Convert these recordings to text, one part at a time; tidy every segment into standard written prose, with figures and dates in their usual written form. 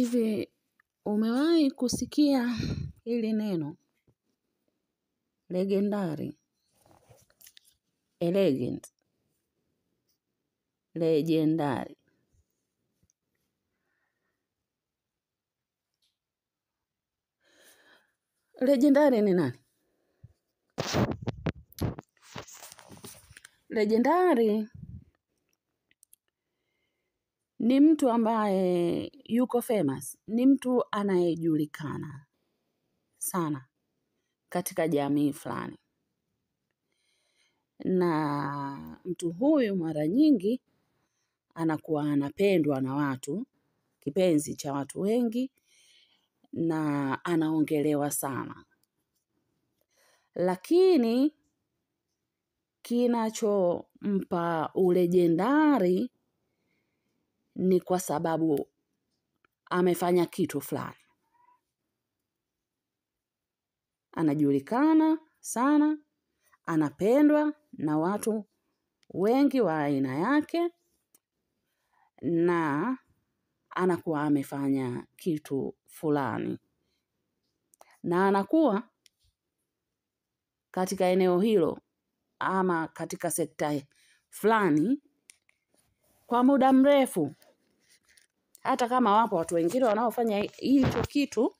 Hivi umewahi kusikia hili neno legendary, elegant, legendary. Legendary ni nani? Legendary ni mtu ambaye yuko famous, ni mtu anayejulikana sana katika jamii fulani. Na mtu huyu mara nyingi anakuwa anapendwa na watu, kipenzi cha watu wengi, na anaongelewa sana. Lakini kinachompa ulejendari ni kwa sababu amefanya kitu fulani. Anajulikana sana, anapendwa na watu wengi wa aina yake, na anakuwa amefanya kitu fulani. Na anakuwa katika eneo hilo ama katika sekta fulani kwa muda mrefu. Hata kama wapo watu wengine wanaofanya hicho kitu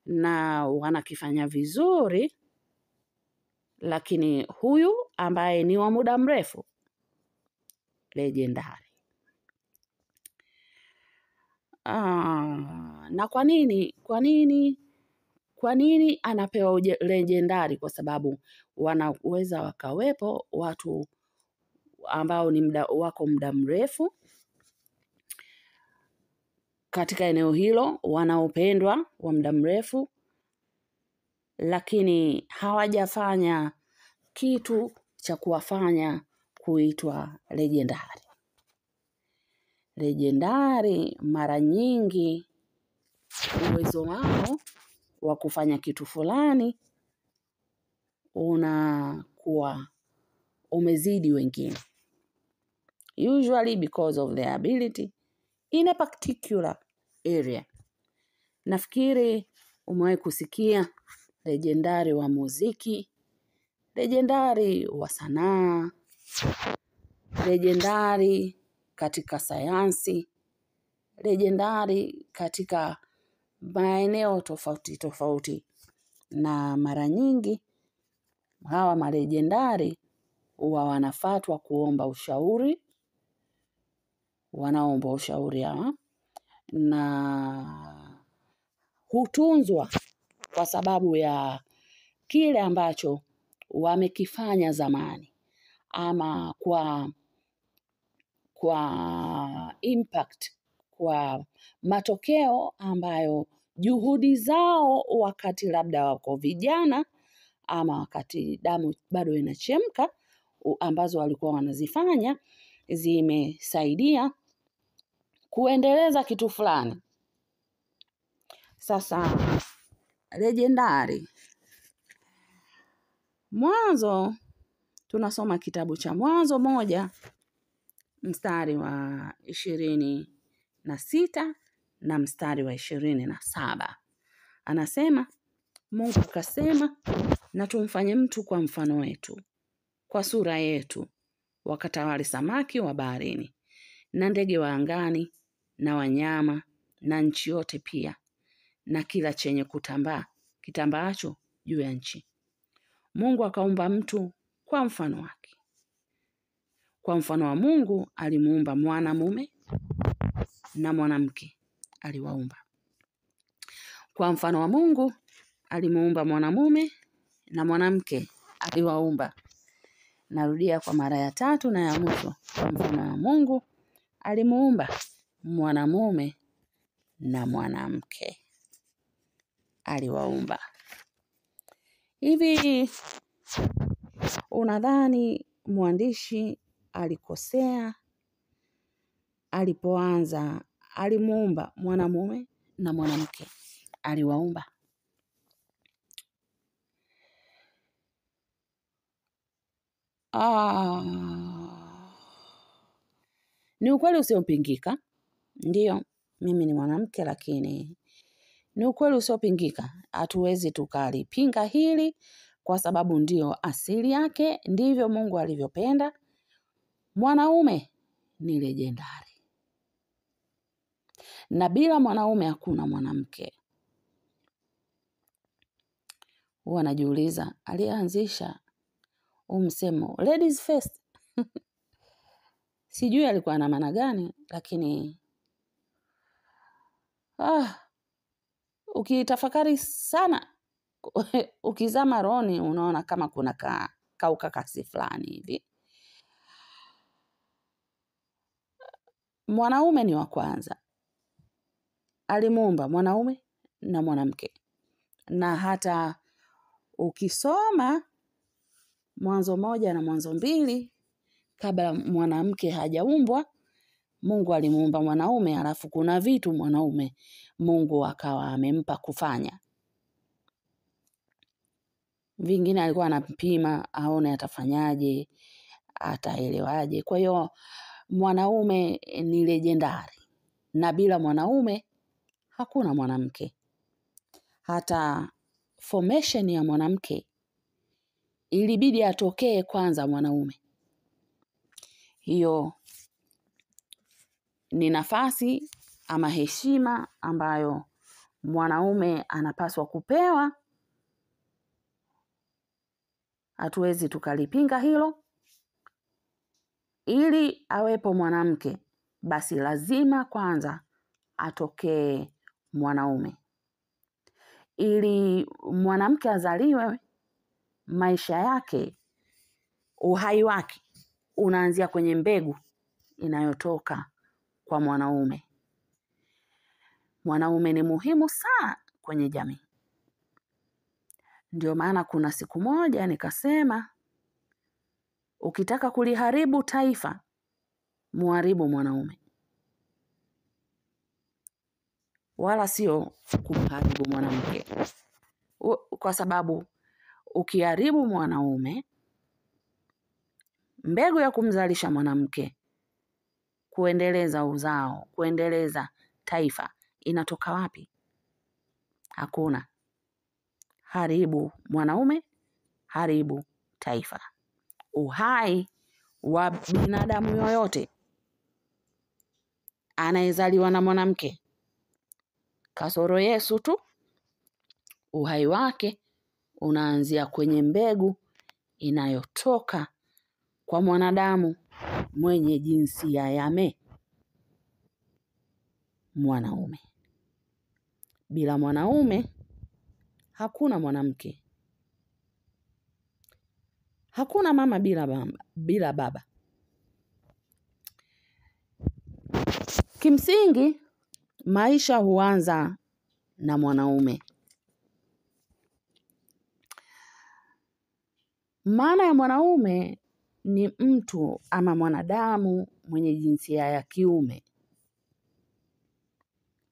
na wanakifanya vizuri, lakini huyu ambaye ni wa muda mrefu, legendary. Na kwa nini anapewa legendary? Kwa sababu wanaweza wakawepo watu ambao ni wako muda mrefu katika eneo hilo, wanaopendwa wa muda mrefu, lakini hawajafanya kitu cha kuwafanya kuitwa legendary. Legendary mara nyingi uwezo wao wa kufanya kitu fulani unakuwa umezidi wengine. Usually because of their ability in a particular area. Nafikiri umewahi kusikia legendary wa muziki, legendary wa sanaa, legendary katika sayansi, legendary katika maeneo tofauti tofauti. Na mara nyingi hawa malegendari huwa wanafuatwa kuomba ushauri, wanaomba ushauri hawa, na hutunzwa kwa sababu ya kile ambacho wamekifanya zamani, ama kwa impact, kwa matokeo ambayo juhudi zao wakati labda wako vijana ama wakati damu bado inachemka, ambazo walikuwa wanazifanya, zimesaidia kuendeleza kitu fulani. Sasa legendary, Mwanzo, tunasoma kitabu cha Mwanzo 1 mstari wa 26 na mstari wa 27. Anasema, Mungu akasema, na tumfanye mtu kwa mfano wetu, kwa sura yetu, wakatawale samaki wa baharini, na ndege wa angani, na wanyama, na nchi yote pia, na kila chenye kutambaa, kitambaacho juu ya nchi. Mungu akaumba mtu kwa mfano wake. Kwa mfano wa Mungu alimuumba mwanamume na mwanamke, aliwaumba. Kwa mfano wa Mungu alimuumba mwanamume na mwanamke, aliwaumba. Narudia kwa mara ya 3 na ya mwisho. Kwa mfano wa Mungu alimuumba mwanamume na mwanamke, aliwaumba. Hivi unadhani mwandishi alikosea alipoanza alimuumba mwanamume na mwanamke, aliwaumba? Ni ukweli usiopingika, ndio, mimi ni mwanamke, lakini ni ukweli usiopingika. Hatuwezi tukalipinga hili kwa sababu ndio asili yake, ndivyo Mungu alivyopenda. Mwanaume ni legendari. Na bila mwanaume hakuna mwanamke. Huwa najiuliza, alianzisha msemo ladies first. Sijui alikuwa na maana gani, lakini ukitafakari sana, ukizama rohoni unaona kama kuna kaukakasi fulani hivi. Mwanaume ni wa kwanza. Alimuumba mwanaume na mwanamke. Na hata ukisoma Mwanzo 1 na Mwanzo 2, kabla mwanamke hajaumbwa, Mungu alimuumba mwanaume, alafu kuna vitu mwanaume Mungu akawa amempa kufanya. Vingine alikuwa anapima aone atafanyaje, ataelewaje. Kwa hiyo mwanaume ni legendari. Na bila mwanaume hakuna mwanamke. Hata formation ya mwanamke ilibidi atokee kwanza mwanaume. Hiyo ni nafasi ama heshima ambayo mwanaume anapaswa kupewa. Hatuwezi tukalipinga hilo. Ili awepo mwanamke, basi lazima kwanza atokee mwanaume. Ili mwanamke azaliwe, maisha yake, uhai wake unaanzia kwenye mbegu inayotoka kwa mwanaume. Mwanaume ni muhimu sana kwenye jamii. Ndio maana kuna siku moja nikasema, ukitaka kuliharibu taifa, muharibu mwanaume. Wala sio kumharibu mwanamke. Kwa sababu ukiharibu mwanaume, mbegu ya kumzalisha mwanamke, kuendeleza uzao, kuendeleza taifa, inatoka wapi? Hakuna. Haribu mwanaume, haribu taifa. Uhai wa binadamu yoyote anayezaliwa na mwanamke, kasoro Yesu tu, uhai wake unaanzia kwenye mbegu inayotoka kwa mwanadamu mwenye jinsia ya mwanaume. Bila mwanaume hakuna mwanamke. Hakuna mama bila baba. Kimsingi maisha huanza na mwanaume. Maana ya mwanaume ni mtu ama mwanadamu mwenye jinsia ya kiume,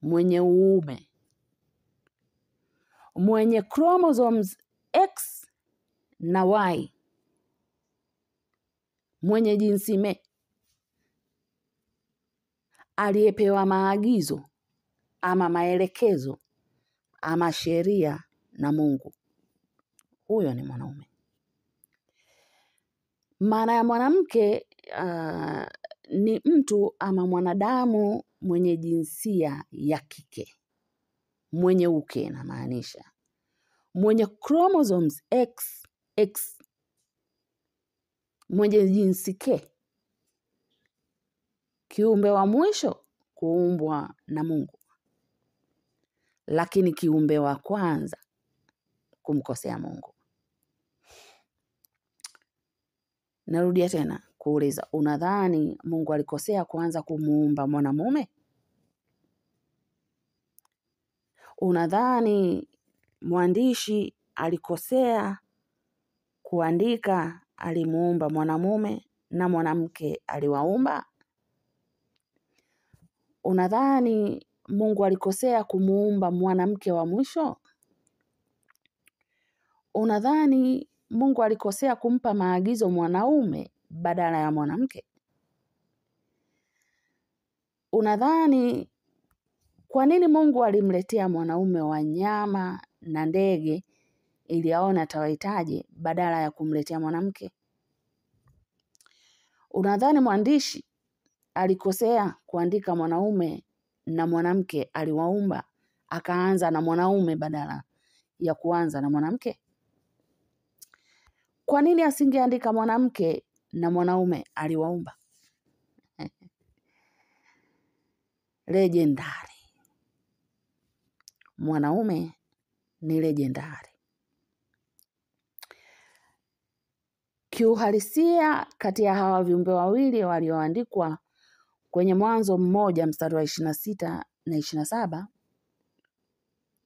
mwenye uume, mwenye chromosomes X na Y, mwenye jinsi aliyepewa maagizo ama maelekezo ama sheria na Mungu. Huyo ni mwanaume. Maana ya mwanamke ni mtu ama mwanadamu mwenye jinsia ya kike, mwenye uke na maanisha, mwenye chromosomes X, mwenye jinsi ke, kiumbe wa mwisho kuumbwa na Mungu, lakini kiumbe wa kwanza kumkosea Mungu. Narudia tena kuuliza, unadhani Mungu alikosea kuanza kumuumba mwanamume? Unadhani mwandishi alikosea kuandika alimuumba mwanamume na mwanamke aliwaumba? Unadhani Mungu alikosea kumuumba mwanamke wa mwisho? Unadhani Mungu alikosea kumpa maagizo mwanaume badala ya mwanamke? Unadhani Kwa nini Mungu alimletea mwanaume wanyama na ndege ili aone atawahitaji badala ya kumletea mwanamke? Unadhani mwandishi alikosea kuandika mwanaume na mwanamke aliwaumba, akaanza na mwanaume badala ya kuanza na mwanamke? Kwa nini asingeandika mwanamke na mwanaume aliwaumba? Legendari. Mwanaume ni legendari. Kiuhalisia, kati ya hawa viumbe wawili walioandikwa kwenye Mwanzo 1 mstari wa 26 na 27,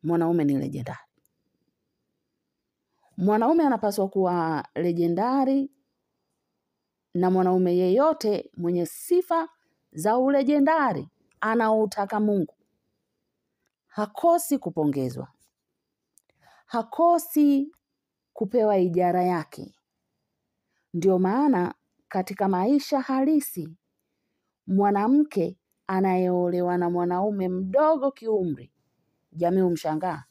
mwanaume ni legendari. Mwanaume anapaswa kuwa legendari, na mwanaume yeyote mwenye sifa za ulegendari anaotaka Mungu hakosi kupongezwa, hakosi kupewa ijara yake. Ndio maana katika maisha halisi, mwanamke anayeolewa na mwanaume mdogo kiumri, jamii humshangaa.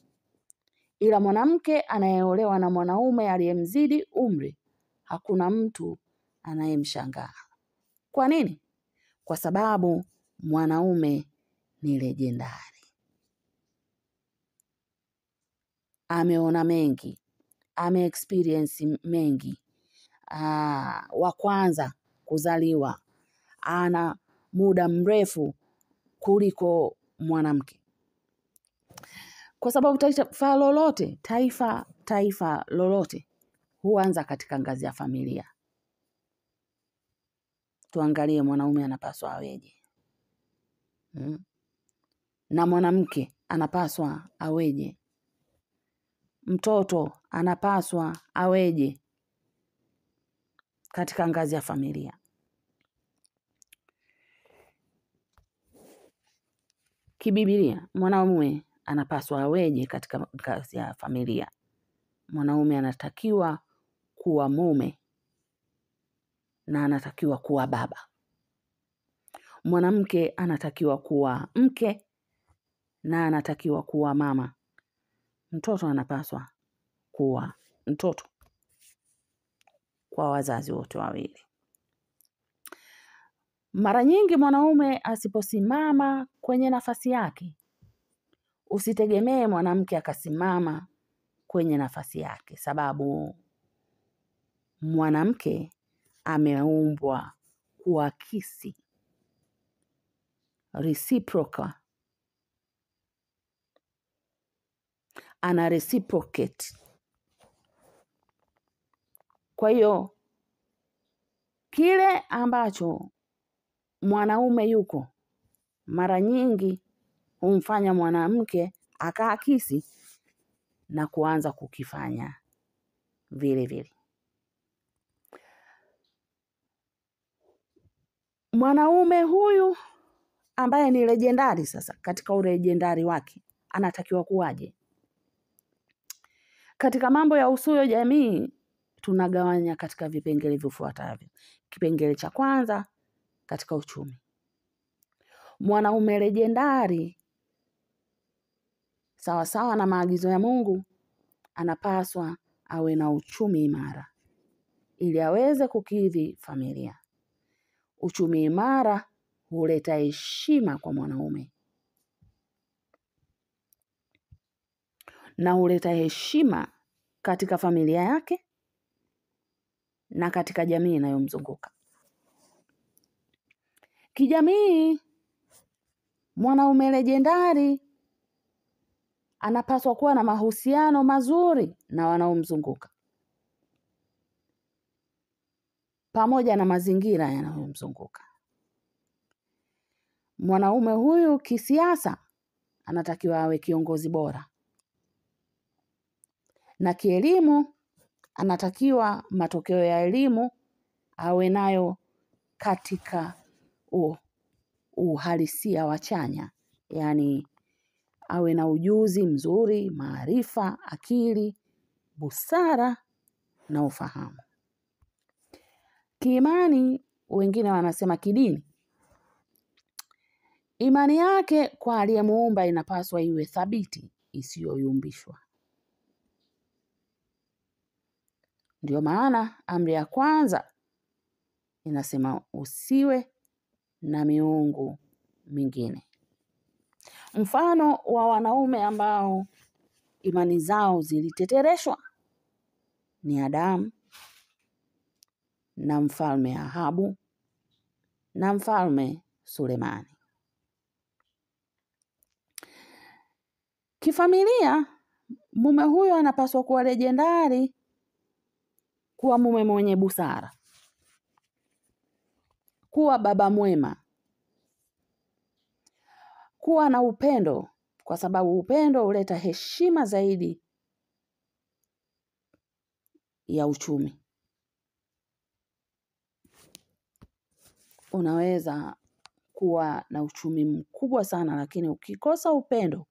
Ila mwanamke anayeolewa na mwanaume aliyemzidi umri, hakuna mtu anayemshangaa. Kwa nini? Kwa sababu mwanaume ni legendari. Ameona mengi, experience mengi. Wa kwanza kuzaliwa, ana muda mrefu kuliko mwanamke. Kwa sababu taifa lolote huanza katika ngazi ya familia. Tuangalie mwanaume anapaswa aweje, na mwanamke anapaswa aweje, mtoto anapaswa aweje katika ngazi ya familia. Kibiblia, mwanaume anapaswa aweje katika ngazi ya familia? Mwanaume anatakiwa kuwa mume na anatakiwa kuwa baba. Mwanamke anatakiwa kuwa mke na anatakiwa kuwa mama. Mtoto anapaswa kuwa mtoto kwa wazazi wote wawili. Mara nyingi mwanaume asiposimama kwenye nafasi yake, usitegemee mwanamke akasimama kwenye nafasi yake, sababu mwanamke ameumbwa kuakisi, reciprocal, ana reciprocate. Kwa hiyo kile ambacho mwanaume yuko, mara nyingi humfanya mwanamke akaakisi na kuanza kukifanya vile vile. Mwanaume huyu ambaye ni legendari sasa, katika ulegendari wake anatakiwa kuwaje? Katika mambo ya usuyo jamii tunagawanya katika vipengele vifuatavyo. Kipengele cha kwanza, katika uchumi. Mwanaume legendari, sawa sawa na maagizo ya Mungu, anapaswa awe na uchumi imara ili aweze kukidhi familia. Uchumi imara huleta heshima kwa mwanaume, na huleta heshima katika familia yake na katika jamii inayomzunguka. Kijamii, mwanaume legendari anapaswa kuwa na mahusiano mazuri na wanaomzunguka pamoja na mazingira yanayomzunguka. Mwanaume huyu kisiasa anatakiwa awe kiongozi bora, na kielimu anatakiwa matokeo ya elimu awe nayo katika uhalisia wa chanya, yani awe na ujuzi mzuri, maarifa, akili, busara na ufahamu. Kiimani, wengine wanasema kidini, Imani yake kwa aliyemuumba inapaswa iwe thabiti, isiyoyumbishwa. Ndio maana amri ya kwanza inasema usiwe na miungu mingine. Mfano wa wanaume ambao imani zao zilitetereshwa ni Adamu na mfalme Ahabu na mfalme Sulemani. Kifamilia, mume huyo anapaswa kuwa lejendari, kuwa mume mwenye busara, kuwa baba mwema, kuwa na upendo, kwa sababu upendo huleta heshima zaidi ya uchumi. Unaweza kuwa na uchumi mkubwa sana, lakini ukikosa upendo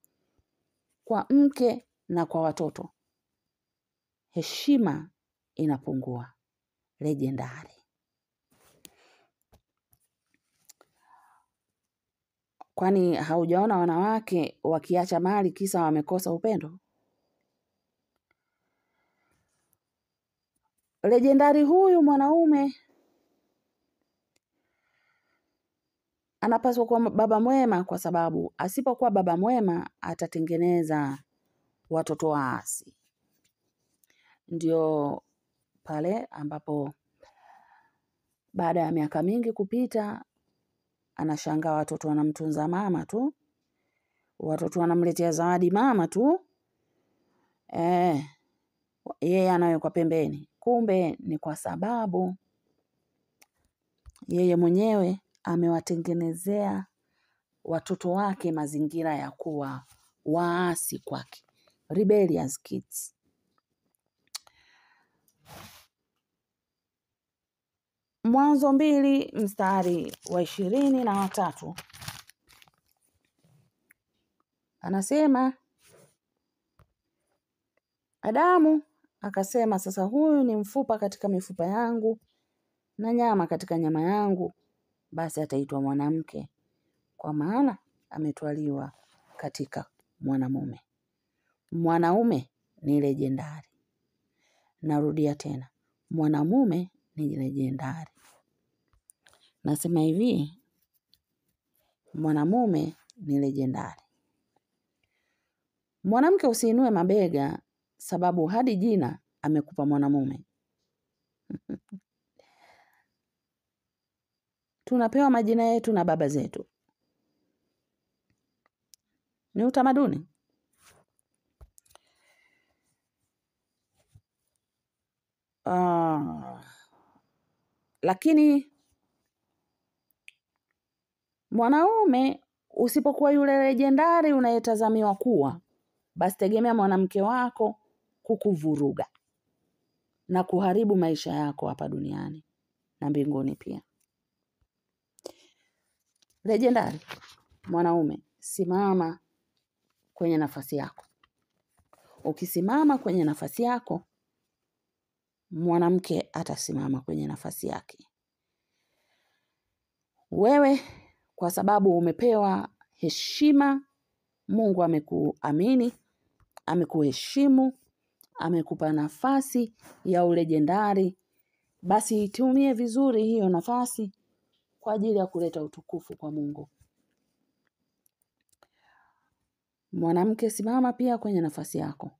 kwa mke na kwa watoto, heshima inapungua. Lejendari. Kwani haujaona wanawake wakiacha mali kisa wamekosa upendo? Lejendari huyu mwanaume anapaswa kuwa baba mwema, kwa sababu asipokuwa baba mwema atatengeneza watoto waasi. Ndio pale ambapo baada ya miaka mingi kupita anashangaa watoto wanamtunza mama tu, watoto wanamletea zawadi mama tu, yeye anawekwa pembeni. Kumbe ni kwa sababu yeye mwenyewe amewatengenezea watoto wake mazingira ya kuwa waasi kwake, rebellious kids. Mwanzo 2 mstari wa 23 anasema, Adamu akasema, sasa huyu ni mfupa katika mifupa yangu na nyama katika nyama yangu, basi ataitwa mwanamke, kwa maana ametwaliwa katika mwanamume. Mwanaume ni lejendari. Narudia tena, mwanamume ni lejendari. Nasema hivi, mwanamume ni lejendari. Mwanamke usiinue mabega, sababu hadi jina amekupa mwanamume. Tunapewa majina yetu na baba zetu. Ni utamaduni. Lakini mwanaume usipokuwa yule lejendari unayetazamiwa kuwa, basi tegemea mwanamke wako kukuvuruga na kuharibu maisha yako hapa duniani na mbinguni pia. Lejendari, mwanaume, simama kwenye nafasi yako. Ukisimama kwenye nafasi yako, mwanamke atasimama kwenye nafasi yake. Wewe kwa sababu umepewa heshima, Mungu amekuamini, amekuheshimu, amekupa nafasi ya ulejendari, basi itumie vizuri hiyo nafasi kwa ajili ya kuleta utukufu kwa Mungu. Mwanamke, simama pia kwenye nafasi yako.